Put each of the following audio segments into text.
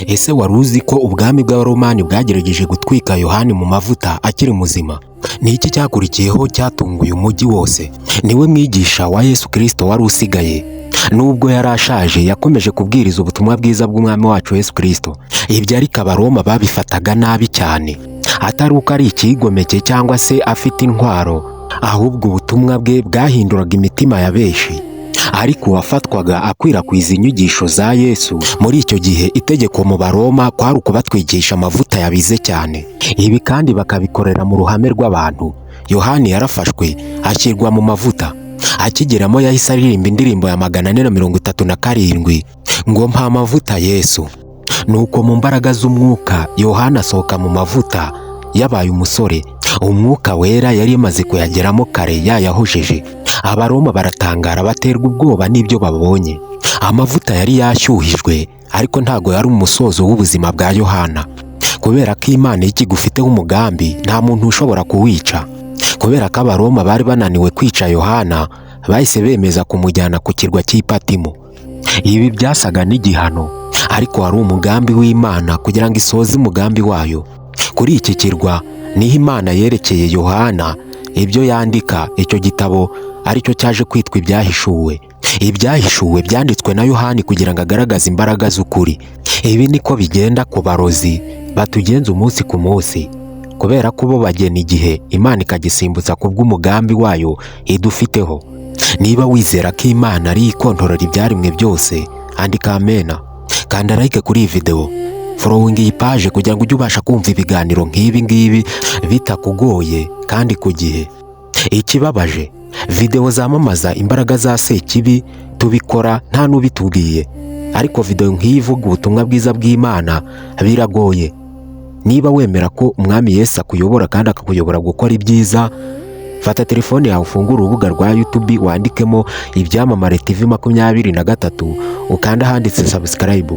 Ese wari uzi ko ubwami bw'Abaromani bwagerageje gutwika Yohani mu mavuta akiri muzima? Ni iki cyakurikiyeho cyatunguye umujyi wose? Niwe mwigisha wa Yesu Kristo wari usigaye. Nubwo yari ashaje, yakomeje kubwiriza ubutumwa bwiza bw'umwami wacu Yesu Kristo. Ibyo ariko Abaroma babifataga nabi cyane, atari uko ari ikigomeke cyangwa se afite intwaro, ahubwo ubutumwa bwe bwahinduraga imitima ya benshi. Ariko uwafatwaga akwirakwiza inyigisho za Yesu muri icyo gihe, itegeko mu Baroma kwari ukubatwigisha amavuta yabize cyane. Ibi kandi bakabikorera mu ruhame rw'abantu. Yohani yarafashwe ashyirwa mu mavuta. Akigeramo yahise aririmba indirimbo ya 437 ngo mpa amavuta Yesu. Nuko mu mbaraga z'umwuka Yohana asohoka mu mavuta yabaye umusore. Umwuka wera yari yamaze kuyageramo kare yayahojeje. Abaroma baratangara, baterwa ubwoba n'ibyo babonye. Amavuta yari yashyuhijwe, ariko ntago yari umusozo w'ubuzima bwa Yohana. Kubera ko Imana ikigufiteho umugambi, nta muntu ushobora kuwica. Kubera ko Abaroma bari bananiwe kwica Yohana, bahise bemeza kumujyana ku kirwa cy'Ipatimo. Ibi byasaga n'igihano, ariko wari umugambi w'Imana kugira ngo isoze umugambi wayo. Kuri iki kirwa niho Imana yerekeye Yohana ibyo yandika. Icyo gitabo aricyo cyaje kwitwa Ibyahishuwe. Ibyahishuwe byanditswe na Yohani kugira ngo agaragaze imbaraga z'ukuri. Ibi niko bigenda ku barozi batugenza umunsi ku munsi, kubera ko bo bagena igihe Imana ikagisimbutsa ku bw'umugambi wayo idufiteho. Niba wizera ko Imana ari ikontorora ibyaremwe byose, andika amena. Kanda like kuri iyi video, following iyi page kugira ngo ujye ubasha kumva ibiganiro nk'ibi ngibi bitakugoye kandi ku gihe. Ikibabaje, video zamamaza imbaraga za Sekibi tubikora nta n'ubitubwiye, ariko video nk'iyi ivuga ubutumwa bwiza bw'Imana biragoye. Niba wemera ko umwami Yesu akuyobora kandi akakuyobora gukora ibyiza, fata telefone yawe, ufungure urubuga rwa YouTube, wandikemo Ibyamamare TV 23, ukanda handitse subscribe.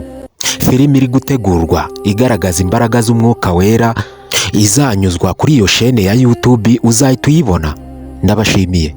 Filimi iri gutegurwa igaragaza imbaraga z'umwuka wera izanyuzwa kuri iyo chaîne ya YouTube, uzahita uyibona. Ndabashimiye.